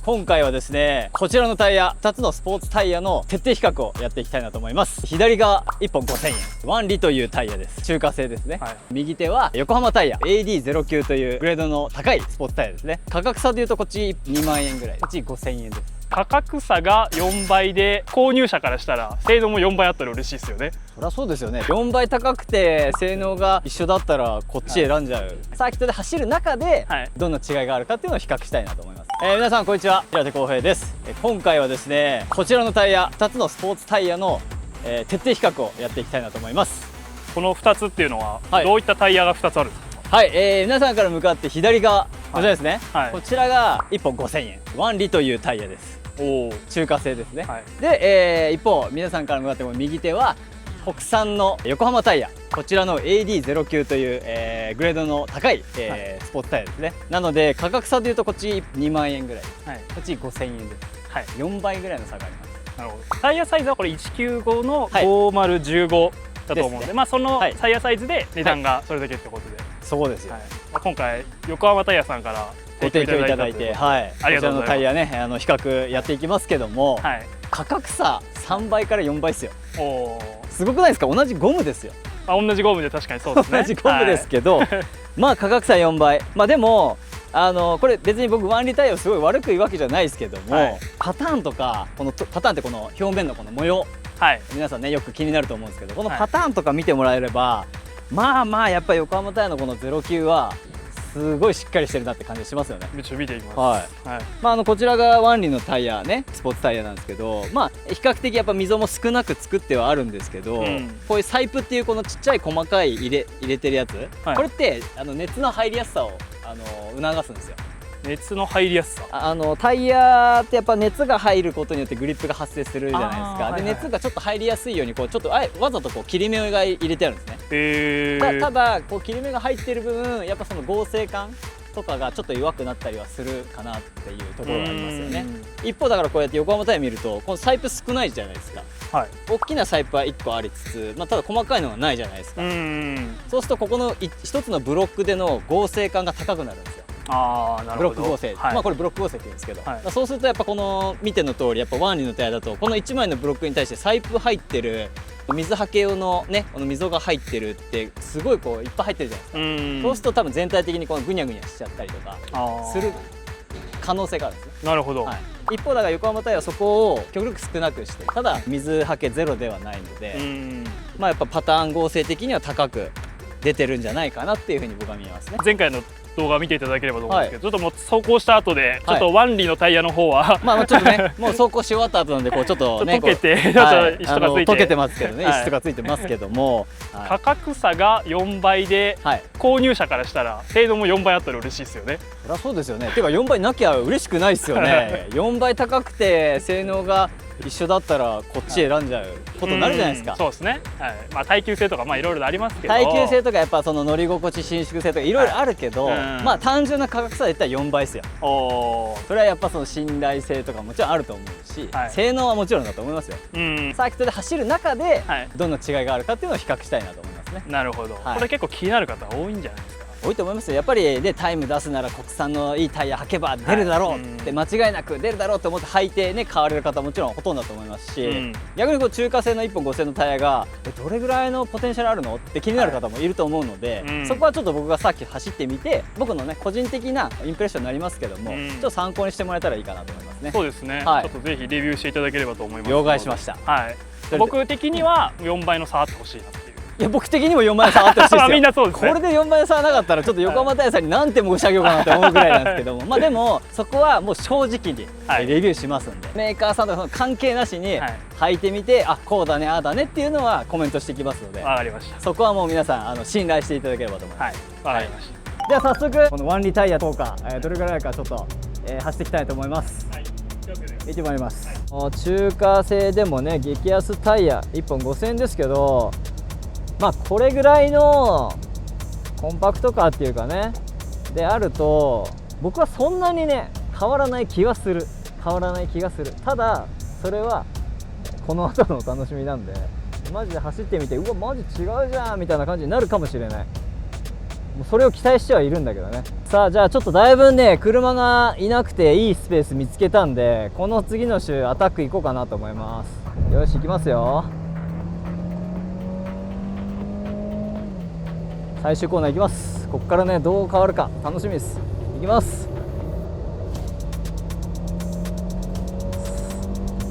今回はですね、こちらのタイヤ2つのスポーツタイヤの徹底比較をやっていきたいなと思います。左が1本5000円、ワンリというタイヤです。中華製ですね、はい、右手は横浜タイヤ AD09 というグレードの高いスポーツタイヤですね。価格差でいうとこっち2万円ぐらい、こっち5000円です。価格差が4倍で購入者からしたら性能も4倍あったら嬉しいですよね。そりゃそうですよね。4倍高くて性能が一緒だったらこっち選んじゃう、はい、サーキットで走る中でどんな違いがあるかっていうのを比較したいなと思います。皆さんこんにちは、平手浩平です。今回はですね、こちらのタイヤ2つのスポーツタイヤの、徹底比較をやっていきたいなと思います。この2つっていうのは、はい、どういったタイヤが2つあるんですか？はい、皆さんから向かって左がこちらですね、はいはい、こちらが1本5000円、ワンリというタイヤです。中華製ですね、はい、で、一方皆さんから向かっても右手は国産の横浜タイヤ、こちらの AD09 という、グレードの高い、スポーツタイヤですね。なので価格差でいうとこっち2万円ぐらい、はい、こっち5000円です、はい、4倍ぐらいの差があります。なるほど。タイヤサイズはこれ195の5015だと思うので、まあそのタイヤサイズで値段がそれだけってことで、そうですよ、今回横浜タイヤさんからご提供いただいて、はい、こちらのタイヤね、比較やっていきますけども、はい、価格差3倍から4倍ですよ。すごくないですか？同じゴムですよ。同じゴムで確かにそうですね。同じゴムですけど、はい、まあ価格差4倍、まあでもこれ別に僕ワンリタイヤをすごい悪く言うわけじゃないですけども、はい、パターンとかこのパターンってこの表面のこの模様、はい、皆さんねよく気になると思うんですけど、このパターンとか見てもらえれば、はい、まあやっぱり横浜タイヤのこの09はすごいしっかりしてるなって感じしますよね。ちょっと見ていきます。はい。まあこちらがワンリのタイヤね、スポーツタイヤなんですけど、まあ比較的やっぱ溝も少なく作ってはあるんですけど、こういうサイプっていうこのちっちゃい細かい入れてるやつ、はい、これって熱の入りやすさを促すんですよ。熱の入りやすさ、タイヤってやっぱ熱が入ることによってグリップが発生するじゃないですか。で、熱がちょっと入りやすいようにこうちょっとわざとこう切り目が入れてあるんですね。ただこう切り目が入ってる分やっぱその合成感とかがちょっと弱くなったりはするかなっていうところがありますよね。一方だからこうやって横浜タイヤ見るとこのサイプ少ないじゃないですか。はい、大きなサイプは1個ありつつ、ただ細かいのがないじゃないですか。そうするとここの一つのブロックでの合成感が高くなるんですよ。ブロック合成、これブロック合成って言うんですけど、そうするとやっぱこの見ての通りやっぱワンリのタイヤだとこの1枚のブロックに対してサイプ入ってる水はけ用のね、この溝が入ってるってすごいこういっぱい入ってるじゃないですか。そうすると多分全体的にこのグニャグニャしちゃったりとかする可能性があるんですね。なるほど。一方だから横浜タイヤはそこを極力少なくして、ただ水はけゼロではないので、まあやっぱパターン合成的には高く出てるんじゃないかなっていうふうに僕は見えますね。前回の動画を見ていただければと思うんですけど、ちょっともう走行した後でちょっとワンリのタイヤの方はまあちょっとね、もう走行し終わった後なんでこうちょっとね溶けて石とかついて溶けてますけどね、石とかついてますけども、価格差が4倍で購入者からしたら性能も4倍あったら嬉しいですよね。そりゃそうですよね。てか4倍なきゃ嬉しくないですよね。4倍高くて性能が一緒だったらこっち選んじゃうことになるじゃないですか。そうですね。はい。まあ耐久性とかいろいろありますけど。耐久性とかやっぱその乗り心地、伸縮性とかいろいろあるけど、まあ単純な価格差で言ったら4倍ですよ。それはやっぱその信頼性とかもちろんあると思うし、性能はもちろんだと思いますよ。サーキットで走る中でどんな違いがあるかっていうのを比較したいなと思いますね。なるほど。これ結構気になる方多いんじゃないですか。多いと思いますよ。やっぱりでタイム出すなら国産のいいタイヤ履けば出るだろうって間違いなく出るだろうと思って履いてね買われる方もちろんほとんどだと思いますし、逆にこう中華製の1本5000のタイヤがどれぐらいのポテンシャルあるのって気になる方もいると思うので、そこはちょっと僕がさっき走ってみて僕のね個人的なインプレッションになりますけども、ちょっと参考にしてもらえたらいいかなと思いますね。そうですね。ちょっとぜひレビューしていただければと思います。了解しました。はい。僕的には4倍の差あってほしいなっていう。いや僕的にも4倍の差あってほしいですよ。みんなそうですね。これで4倍の差なかったらちょっと横浜タイヤさんに何点も押し上げようかなと思うぐらいなんですけども、まあでもそこはもう正直にレビューしますんで、メーカーさんとか関係なしに履いてみて、あこうだねああだねっていうのはコメントしていきますので、わかりました。そこはもう皆さん信頼していただければと思います。わかりました。では早速このワンリタイヤ効果どれぐらいかちょっと走っていきたいと思います。見てまいります。中華製でもね激安タイヤ1本5000円ですけど、まあこれぐらいのコンパクトカーっていうかねであると僕はそんなにね変わらない気がする。ただそれはこの後のお楽しみなんで、マジで走ってみてうわマジ違うじゃんみたいな感じになるかもしれない。それを期待してはいるんだけどね。さあじゃあちょっとだいぶね車がいなくていいスペース見つけたんで、この次の週アタック行こうかなと思います。よし行きますよ。最終コーナー行きます。ここからねどう変わるか楽しみです。行きます。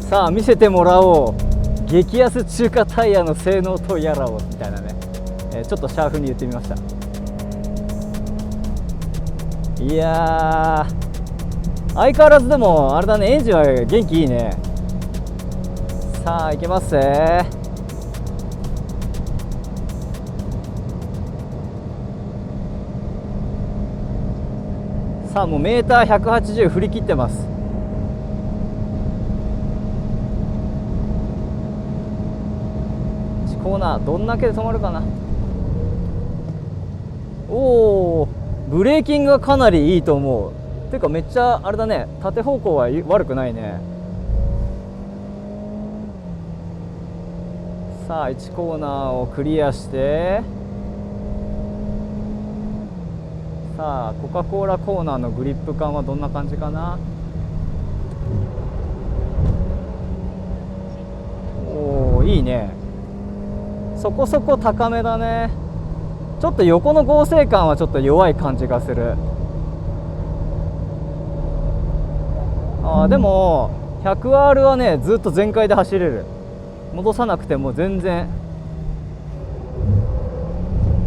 さあ見せてもらおう、激安中華タイヤの性能とやらをみたいなね、ちょっとシャーフに言ってみました。いやー相変わらずでもあれだね、エンジンは元気いいね。さあ行けますぜ。さあもうメーター180振り切ってます。コーナーどんだけで止まるかな。おお、ブレーキングがかなりいいと思う。ていうかめっちゃあれだね、縦方向は悪くないね。さあ1コーナーをクリアして、さあコカ・コーラコーナーのグリップ感はどんな感じかな。おおいいね、そこそこ高めだね。ちょっと横の合成感はちょっと弱い感じがする。でも 100R はねずっと全開で走れる。戻さなくても全然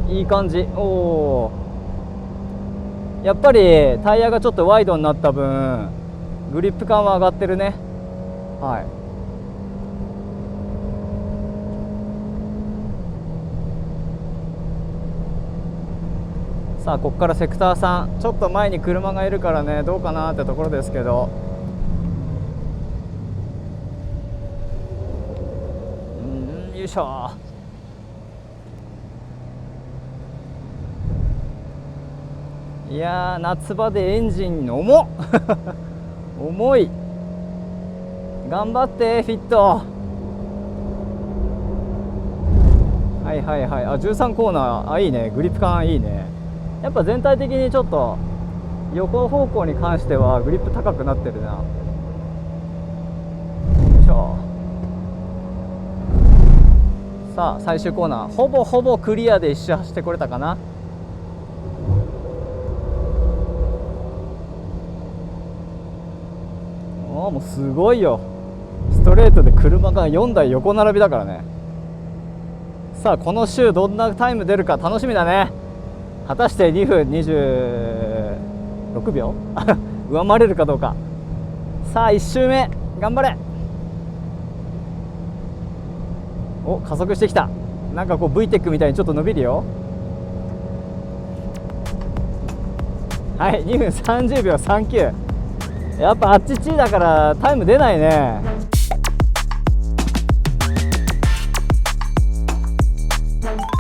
いい感じ。おー、やっぱりタイヤがちょっとワイドになった分グリップ感は上がってるね。はい、さあここからセクター3、ちょっと前に車がいるからねどうかなってところですけど、よいしょ。いやー夏場でエンジン重っ重い。頑張ってフィット。はいはいはい、13コーナー、いいね、グリップ感いいね。やっぱ全体的にちょっと横方向に関してはグリップ高くなってるな。よいしょ。さあ最終コーナーほぼほぼクリアで一周走ってこれたかな。もうすごいよ、ストレートで車が4台横並びだからね。さあこの週どんなタイム出るか楽しみだね。果たして2分26秒上回れるかどうか。さあ1周目頑張れ。お、加速してきた。なんかこう VTEC みたいにちょっと伸びるよ。はい、2分30秒39。やっぱあっちだからタイム出ないね。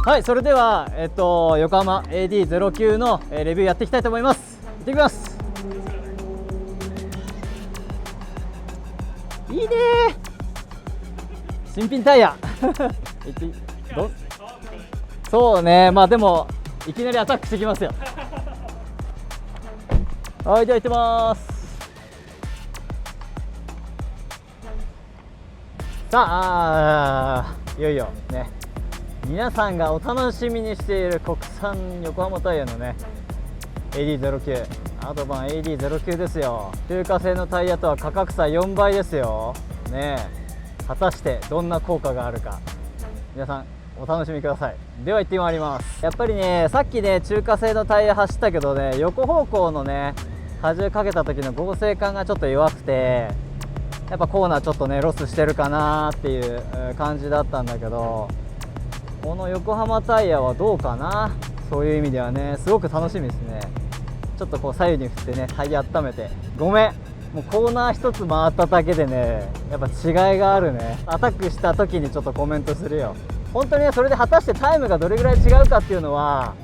はい、それでは、横浜 AD09 のレビューやっていきたいと思います。行ってきます。いいね新品タイヤそうね、まあでもいきなりアタックしてきますよ。はい、では行ってます。さあ、いよいよね、皆さんがお楽しみにしている国産横浜タイヤのね AD09 アドバン AD09 ですよ。中華製のタイヤとは価格差4倍ですよね。果たしてどんな効果があるか皆さんお楽しみください。では行ってまいります。やっぱりね、さっきね中華製のタイヤ走ったけどね、横方向のね荷重かけた時の合成感がちょっと弱くて、やっぱコーナーちょっとねロスしてるかなっていう感じだったんだけど、この横浜タイヤはどうかな。そういう意味ではねすごく楽しみですね。ちょっとこう左右に振ってねタイヤ温めて、ごめんもうコーナー一つ回っただけでねやっぱ違いがあるね。アタックした時にちょっとコメントするよ。本当にね、それで果たしてタイムがどれぐらい違うかっていうのは、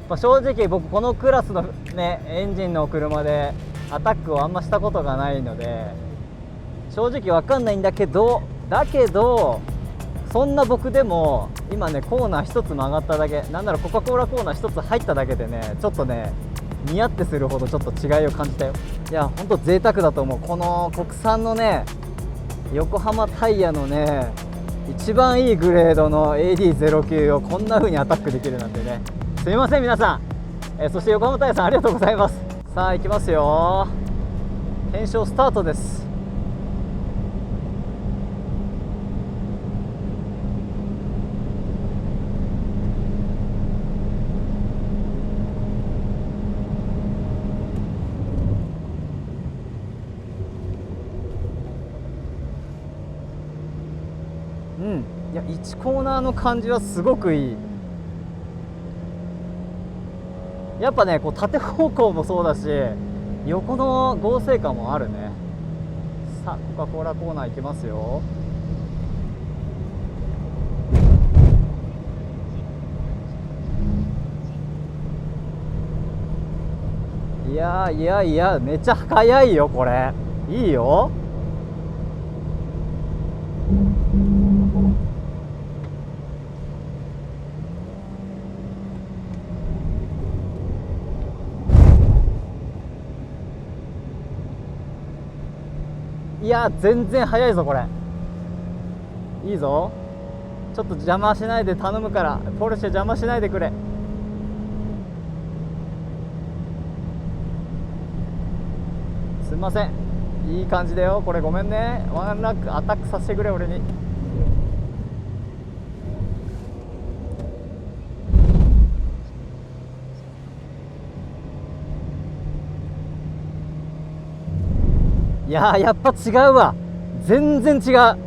正直僕このクラスのねエンジンの車でアタックをあんましたことがないので正直わかんないんだけど、そんな僕でも今ね、コーナー1つ曲がっただけ、なんならコカ・コーラコーナー1つ入っただけでね、ちょっとねニヤってするほどちょっと違いを感じたよ。いやほんと贅沢だと思う。この国産のね横浜タイヤのね一番いいグレードの AD09 をこんな風にアタックできるなんてね。すみません皆さん、そして横浜タイヤさんありがとうございます。さあ行きますよ。検証スタートです。いや1コーナーの感じはすごくいい。やっぱねこう縦方向もそうだし横の合成感もあるね。さあコカ・コーラコーナー行きますよ。いやいやいやめっちゃ速いよこれ。いいよ。いや全然速いぞこれ。いいぞ。ちょっと邪魔しないで頼むから、ポルシェ邪魔しないでくれ。すみません、いい感じだよこれ。ごめんね、ワンラックアタックさせてくれ俺に。いやーやっぱ違うわ。全然違う。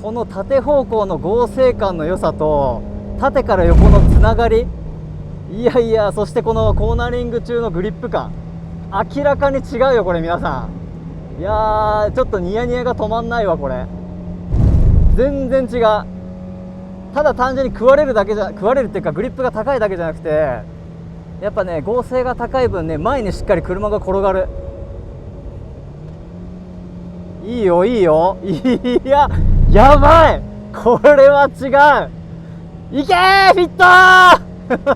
この縦方向の合成感の良さと縦から横のつながり、いやいや、そしてこのコーナリング中のグリップ感、明らかに違うよこれ皆さん。いやーちょっとニヤニヤが止まんないわこれ。全然違う。ただ単純に食われるっていうかグリップが高いだけじゃなくて、やっぱね合成が高い分ね前にしっかり車が転がる。いいよいいよ。いややばい、これは違う。いけーフィットー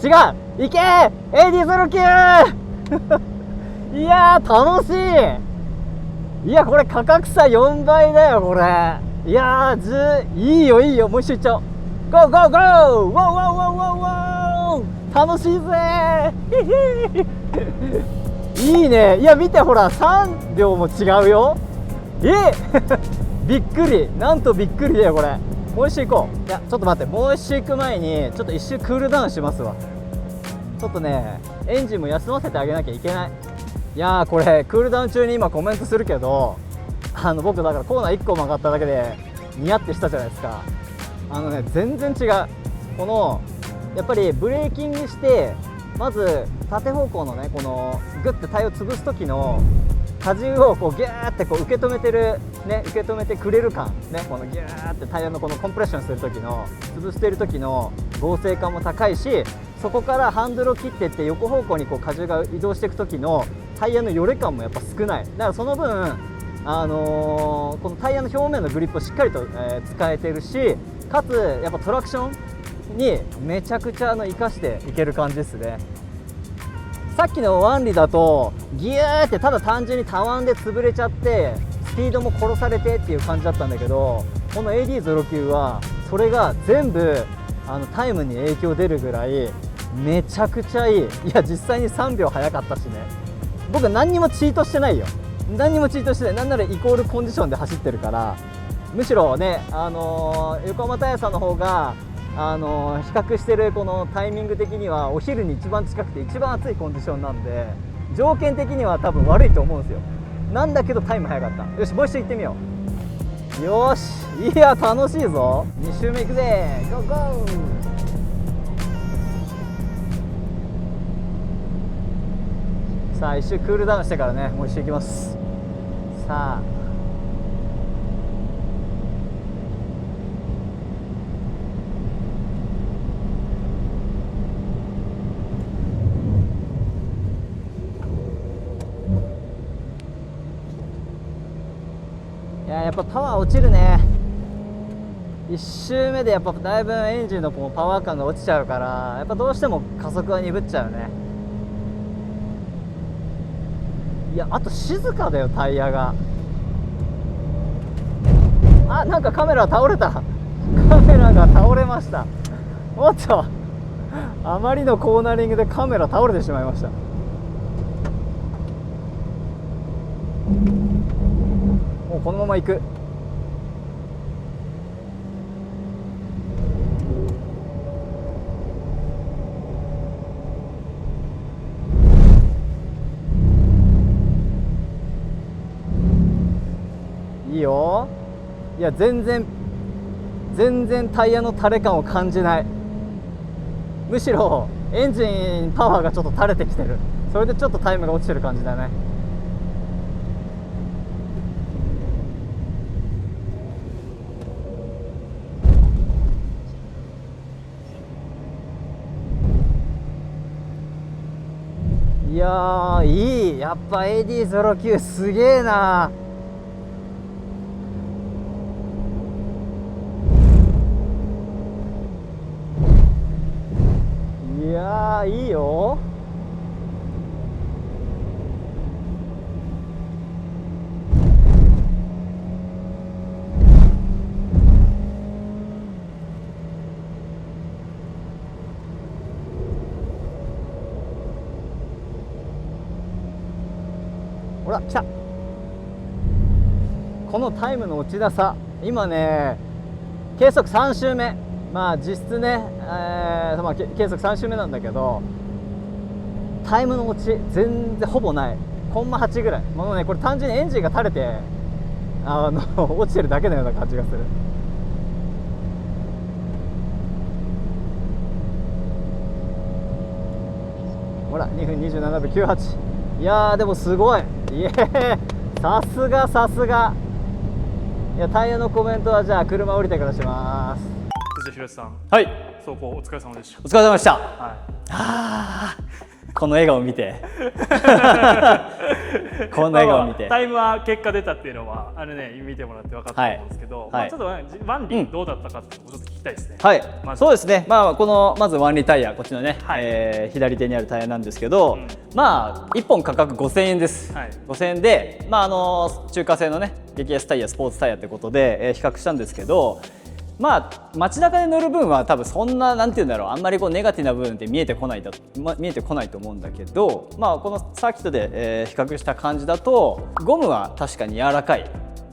違う、いけー AD09 いやー楽しい。いやこれ価格差4倍だよこれ。いやーいいよいいよ、もう一周いっちゃおう。ゴーゴーゴー、ウォーウォーウォーウォーウォー、楽しいぜいいね。いや見てほら3秒も違うよ。びっくり、なんとびっくりだよこれ。もう一周行こう。いやちょっと待って、もう一周行く前にちょっと一周クールダウンしますわ。ちょっとねエンジンも休ませてあげなきゃいけない。いやーこれクールダウン中に今コメントするけど、僕だからコーナー1個曲がっただけでニヤってしたじゃないですか。全然違う。このやっぱりブレーキングしてまず縦方向のねこのグッてタイヤを潰す時の荷重をこうギューってこう受け止めてるね、受け止めてくれる感ね、このギューってタイヤのこのコンプレッションする時の潰してる時の合成感も高いし、そこからハンドルを切っていって横方向にこう荷重が移動していく時のタイヤのよれ感もやっぱ少ない。だからその分このタイヤの表面のグリップをしっかりと、使えてるし、かつやっぱトラクションにめちゃくちゃ生かしていける感じですね。さっきのワンリだとギューってただ単純にたわんで潰れちゃってスピードも殺されてっていう感じだったんだけど、この AD09 はそれが全部タイムに影響出るぐらいめちゃくちゃいい。いや実際に3秒早かったしね。僕何にもチートしてないよ。何にもチートしてない。なんならイコールコンディションで走ってるから、むしろね横浜タイヤさんの方が比較してるこのタイミング的にはお昼に一番近くて一番暑いコンディションなんで、条件的には多分悪いと思うんですよ。なんだけどタイム早かった。よしもう一周行ってみよう。よし、いや楽しいぞ。2周目行くぜ。ゴーゴー。さあ一周クールダウンしてからね、もう一周行きます。さあやっぱパワー落ちるね。1周目でやっぱだいぶエンジンのこうパワー感が落ちちゃうから、やっぱどうしても加速は鈍っちゃうね。いや、あと静かだよタイヤが。あ、なんかカメラ倒れた。カメラが倒れました。おっと、あまりのコーナリングでカメラ倒れてしまいました。もうこのまま行く。いいよ。いや、全然タイヤの垂れ感を感じない。むしろエンジンパワーがちょっと垂れてきてる。それでちょっとタイムが落ちてる感じだね。いやー、いい。やっぱ AD09 すげえな。いやー、いいよ。ほら、来た。このタイムの落ちなさ、今ね、計測3周目、まあ実質ね、まあ、計測3周目なんだけど、タイムの落ち全然ほぼない。コンマ8ぐらい。もうね、これ単純にエンジンが垂れて落ちてるだけのような感じがする。ほら、2分27秒98。いやー、でもすごい。いえ、さすがさすが。いや、タイヤのコメントはじゃあ車降りてからします。そして広瀬さん、はい、走行お疲れ様でした。お疲れ様でした。はい、あー、この笑顔見てこの笑顔見て、タイムは結果出たっていうのはあれね、見てもらって分かったと思うんですけど、まあ、ちょっとワンリどうだったかってちょっと聞きたいですね。はい、そうですね。ね。まあこのまずワンリタイヤ、こっちのね、左手にあるタイヤなんですけど、まあ1本価格5000円です。5000円で、まあ中華製のね激安タイヤ、スポーツタイヤってことで、比較したんですけど。まあ街中で乗る分は多分そんななんていうんだろう、あんまりこうネガティブな部分って見えてこないと思うんだけど、まあこのサーキットで、比較した感じだとゴムは確かに柔らかい、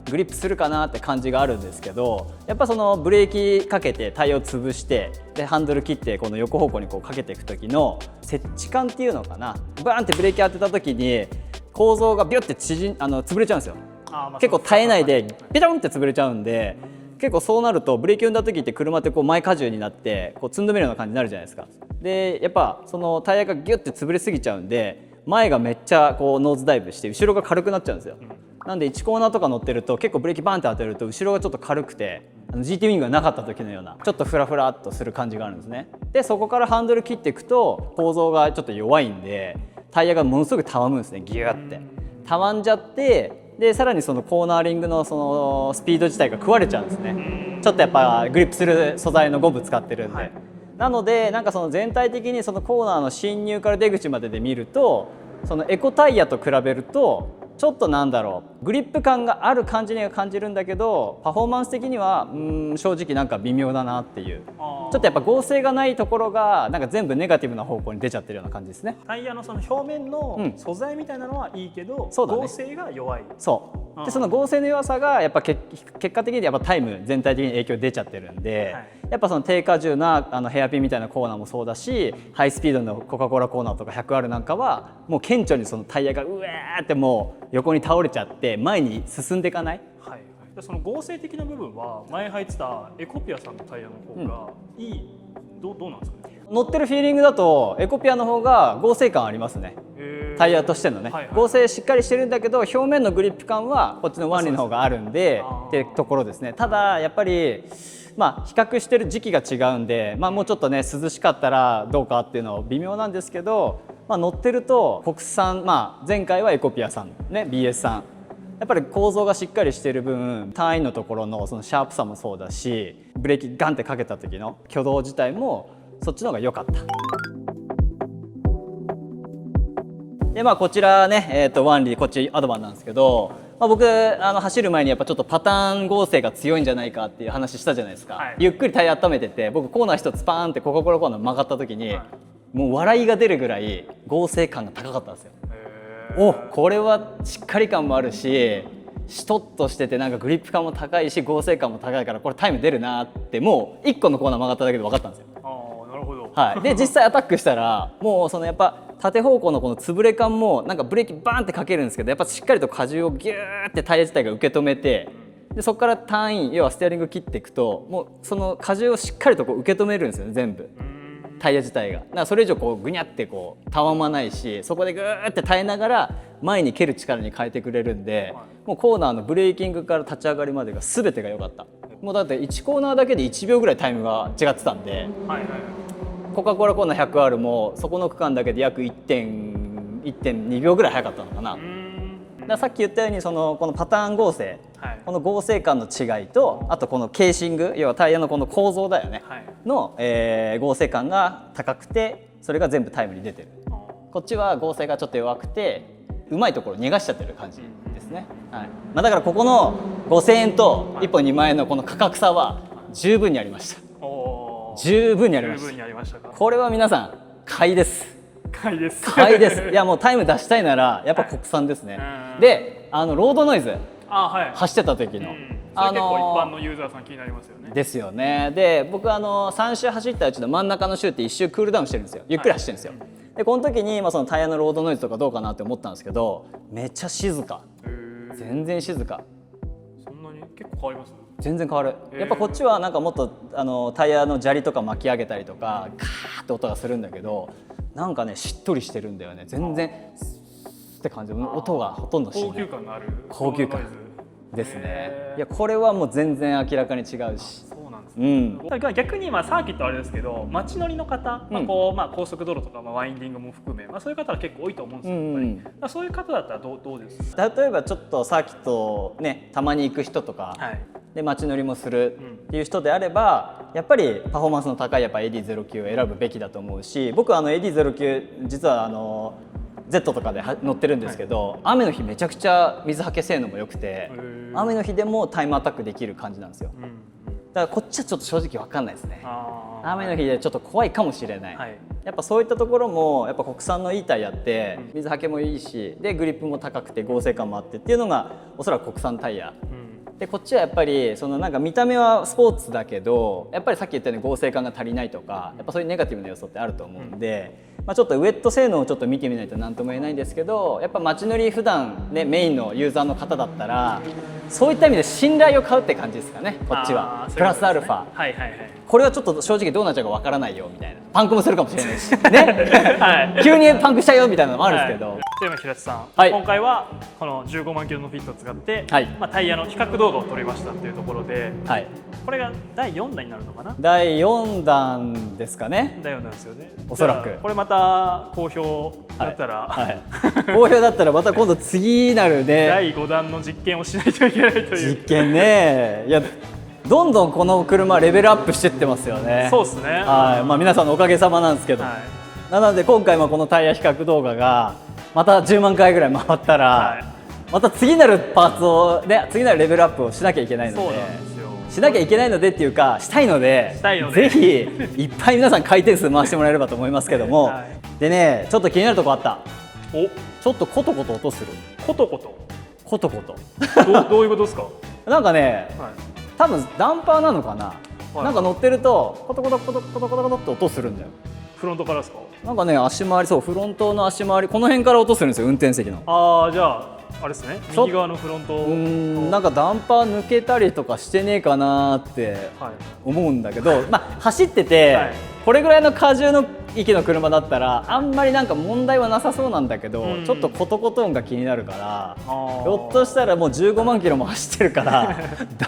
グリップするかなって感じがあるんですけど、やっぱそのブレーキかけてタイヤを潰してでハンドル切ってこの横方向にこうかけていく時の接地感っていうのかな、バーンってブレーキ当てた時に構造がビュッて潰れちゃうんですよ。結構耐えないでビタンって潰れちゃうんで。結構そうなるとブレーキ踏んだ時って車ってこう前荷重になってこう積んどめるような感じになるじゃないですか。でやっぱそのタイヤがギュッて潰れすぎちゃうんで前がめっちゃこうノーズダイブして後ろが軽くなっちゃうんですよ。なんで1コーナーとか乗ってると結構ブレーキバンって当てると後ろがちょっと軽くてGT ウィングがなかった時のようなちょっとフラフラっとする感じがあるんですね。でそこからハンドル切っていくと構造がちょっと弱いんでタイヤがものすごくたわむんですね。ギューってたわんじゃってでさらにそのコーナーリングのそのスピード自体が食われちゃうんですね。ちょっとやっぱグリップする素材のゴム使ってるんで、なのでなんかその全体的にそのコーナーの進入から出口までで見るとそのエコタイヤと比べるとちょっとなんだろう、グリップ感がある感じには感じるんだけどパフォーマンス的には正直なんか微妙だなっていう、ちょっとやっぱ合成がないところがなんか全部ネガティブな方向に出ちゃってるような感じですね。タイヤのその表面の素材みたいなのはいいけど、合成が弱い。そうでその合成の弱さがやっぱ結果的にやっぱタイム全体的に影響出ちゃってるんで、やっぱその低荷重なヘアピンみたいなコーナーもそうだしハイスピードのコカ・コーラコーナーとか 100R なんかはもう顕著にそのタイヤがうえーってもう横に倒れちゃって前に進んでいかない。その合成的な部分は前入ってたエコピアさんのタイヤの方がいい、どうなんですかね。乗ってるフィーリングだとエコピアの方が合成感ありますね。タイヤとしてのね、合成しっかりしてるんだけど表面のグリップ感はこっちのワンリの方があるんでってところですね。ただやっぱりまあ比較してる時期が違うんで、まあもうちょっとね涼しかったらどうかっていうのは微妙なんですけど、まあ乗ってると国産、まあ前回はエコピアさんね BS さんやっぱり構造がしっかりしている分単位のところのそのシャープさもそうだし、ブレーキガンってかけた時の挙動自体もそっちの方が良かった。でこちらね、ワンリーこっちアドバンなんですけど、僕走る前にやっぱちょっとパターン合成が強いんじゃないかっていう話したじゃないですか、はい、ゆっくりタイヤ温めてて、僕コーナー一つパーンってコカ・コーラコーナー曲がった時に、はい、もう笑いが出るぐらい合成感が高かったんですよ。お、これはしっかり感もあるし、しとっとしててなんかグリップ感も高いし合成感も高いからこれタイム出るなってもう1個のコーナー曲がっただけで分かったんですよ。なるほど、はい、で実際アタックしたらもうそのやっぱ縦方向のこの潰れ感もなんかブレーキバーンってかけるんですけど、やっぱしっかりと荷重をギューってタイヤ自体が受け止めて、でそこからターンイン、要はステアリング切っていくともうその荷重をしっかりとこう受け止めるんですよね、全部タイヤ自体が。だからそれ以上こうぐにゃってこうたわまないし、そこでグーって耐えながら前に蹴る力に変えてくれるんで、もうコーナーのブレーキングから立ち上がりまでが全てが良かった。もうだって1コーナーだけで1秒ぐらいタイムが違ってたんで、コカ・コーラコーナー 100R もそこの区間だけで約 1.2 秒ぐらい速かったのかな。だからさっき言ったようにこのパターン合成、はい、この合成感の違いと、あとこのケーシング、要はタイヤのこの構造だよね、はい、の、合成感が高くて、それが全部タイムに出てる。こっちは合成がちょっと弱くてうまいところ逃がしちゃってる感じですね、はい。だからここの5000円と1本2万円のこの価格差は十分にありました。十分にありました。これは皆さん買いです。買いです。買いです。いやもうタイム出したいならやっぱ国産ですね。でロードノイズ、走ってた時の、それ結構一般のユーザーさん気になりますよね。ですよね。で僕3周走ったうちの真ん中の周って1周クールダウンしてるんですよ。ゆっくり走ってるんですよ。でこの時にそのタイヤのロードノイズとかどうかなって思ったんですけど、めっちゃ静か。全然静か。そんなに結構変わります？全然変わる。やっぱこっちはなんかもっとタイヤの砂利とか巻き上げたりとかカーって音がするんだけど、なんかねしっとりしてるんだよね。全然って感じ、音がほとんどしない。高級感のある高級感ですね。いやこれはもう全然明らかに違うし。そうなんですね。逆にサーキットあれですけど、街乗りの方、高速道路とかワインディングも含め、そういう方は結構多いと思うんですよ。やっぱりそういう方だったらどうですか？例えばちょっとサーキットねたまに行く人とか、で街乗りもするっていう人であれば、やっぱりパフォーマンスの高いAD09 を選ぶべきだと思うし、僕AD09 実はZ とかで乗ってるんですけど、雨の日めちゃくちゃ水はけ性能も良くて、雨の日でもタイムアタックできる感じなんですよ。だからこっちはちょっと正直分かんないですね。雨の日でちょっと怖いかもしれない、やっぱそういったところもやっぱ国産のいいタイヤって水はけもいいし、でグリップも高くて合成感もあってっていうのがおそらく国産タイヤ、でこっちはやっぱりなんか見た目はスポーツだけど、やっぱりさっき言ったように合成感が足りないとか、やっぱそういうネガティブな要素ってあると思うんで、ちょっとウェット性能をちょっと見てみないと何とも言えないんですけど、やっぱ街乗り普段ねメインのユーザーの方だったらそういった意味で信頼を買うって感じですかね。こっちはプラスアルファ、これはちょっと正直どうなっちゃうかわからないよみたいな、パンクもするかもしれないしね急にパンクしちゃうよみたいなのもあるんですけど、平地さん、今回はこの15万キロのフィットを使って、タイヤの比較動画を撮りましたっていうところで、これが第4弾になるのかな？第4弾ですかね。第4弾ですよね。おそらくこれまた好評だったら、好評だったらまた今度次なるね第5弾の実験をしないといけないという。実験ね。いやどんどんこの車レベルアップしてってますよね。そうですね。皆さんのおかげさまなんですけど、なので今回もこのタイヤ比較動画がまた10万回ぐらい回ったら、また次なるパーツをね、次なるレベルアップをしなきゃいけないので、しなきゃいけないのでっていうかしたいので、ぜひいっぱい皆さん回転数回してもらえればと思いますけども、でねちょっと気になるとこあった。ちょっとコトコト音する。コトコトコトコトどういうことですか？なんかね、多分ダンパーなのかな、なんか乗ってるとコトコトコトコトコトコトって音するんだよ。フロントからですか？なんかね足回り、そうフロントの足回りこの辺から音するんですよ、運転席の。じゃああれですね、右側のフロントなんかダンパー抜けたりとかしてねえかなって思うんだけど、走ってて、これぐらいの荷重の域の車だったらあんまりなんか問題はなさそうなんだけど、ちょっとコトコト音が気になるから、ひょっとしたらもう15万キロも走ってるから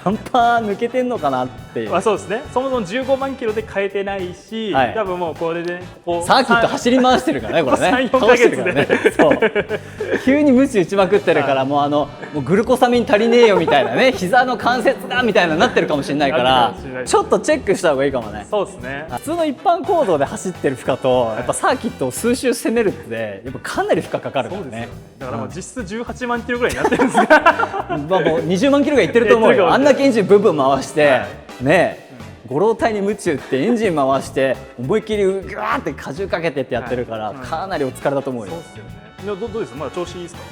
ダンパー抜けてんのかなっていう。そうですね。そもそも15万キロで変えてないし、多分もうこれでサーキット走り回してるからねこれね。3、4ヶ月でそう急にムチ打ちまくってるからもうグルコサミン足りねえよみたいなね、膝の関節がみたいななってるかもしれないからちょっとチェックした方がいいかもね。そうですね。普通の一般公道で走ってる負荷とやっぱサーキットを数周攻めるってやっぱかなり負荷かかるからね。だからもう実質18万キロぐらいになってるんですがまあもう20万キロがいってると思うよ。あんだけエンジンブンブン回してね、五郎体にムチ打ってエンジン回して思いっきりグワーって荷重かけてってやってるからかなりお疲れだと思うよ。そうですよね。どうですか、まだ調子いいですか？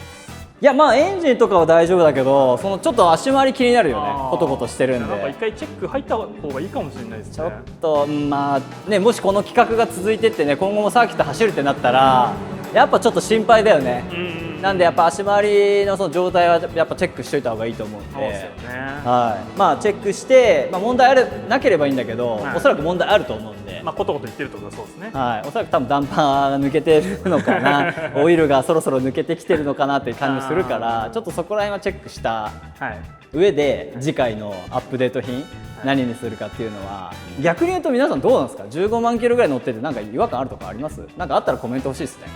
いやまあエンジンとかは大丈夫だけど、そのちょっと足回り気になるよね。コトコトしてるんで。なんか一回チェック入った方がいいかもしれないですね。ちょっとまあね、もしこの企画が続いてってね、今後もサーキット走るってなったらやっぱちょっと心配だよね。なんでやっぱ足回りのその状態はやっぱチェックしといた方がいいと思うんで、はい、まあチェックして、まあ、問題なければいいんだけど、おそらく問題あると思うんで、まあコトコト言ってるってことはそうですね。はい、おそらく多分ダンパーが抜けてるのかなオイルがそろそろ抜けてきてるのかなっていう感じするから、ちょっとそこら辺はチェックした上で次回のアップデート品何にするかっていうのは、逆に言うと皆さんどうなんですか？15万キロぐらい乗っててなんか違和感あるとかあります？なんかあったらコメント欲しいですね。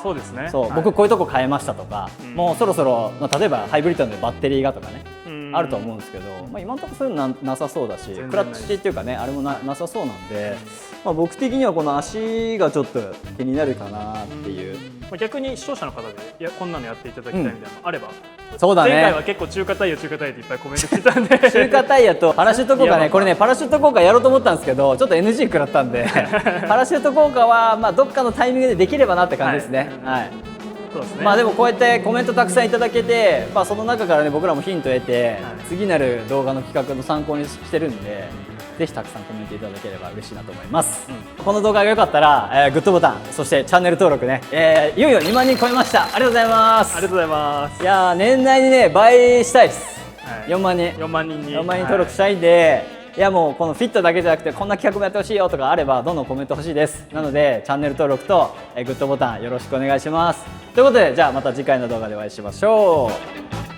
そうですね。そう、僕こういうとこ変えましたとか、もうそろそろ、まあ、例えばハイブリッドでバッテリーがとかね、あると思うんですけど、まあ、今のところそういうの なさそうだし、クラッチっていうかね、あれもなさそうなんで、まあ、僕的にはこの足がちょっと気になるかなっていう。逆に視聴者の方でいやこんなのやっていただきたいみたいなのあれば、そうだね、前回は結構中華タイヤっていっぱいコメントしてたんで中華タイヤとパラシュート効果ね、これねパラシュート効果やろうと思ったんですけどちょっと NG 食らったんでパラシュート効果はまあどっかのタイミングでできればなって感じですね。はい、そうですね。まあでもこうやってコメントたくさんいただけて、まあ、その中からね僕らもヒントを得て、次なる動画の企画の参考にしてるんで、ぜひたくさんコメントいただければ嬉しいなと思います。この動画が良かったら、グッドボタン、そしてチャンネル登録ね、いよいよ2万人超えました。ありがとうございます。ありがとうございます。いや年内にね倍したいです。4万人登録したいんで、いやもうこのフィットだけじゃなくてこんな企画もやってほしいよとかあればどんどんコメント欲しいです。なのでチャンネル登録とグッドボタンよろしくお願いします。ということでじゃあまた次回の動画でお会いしましょう。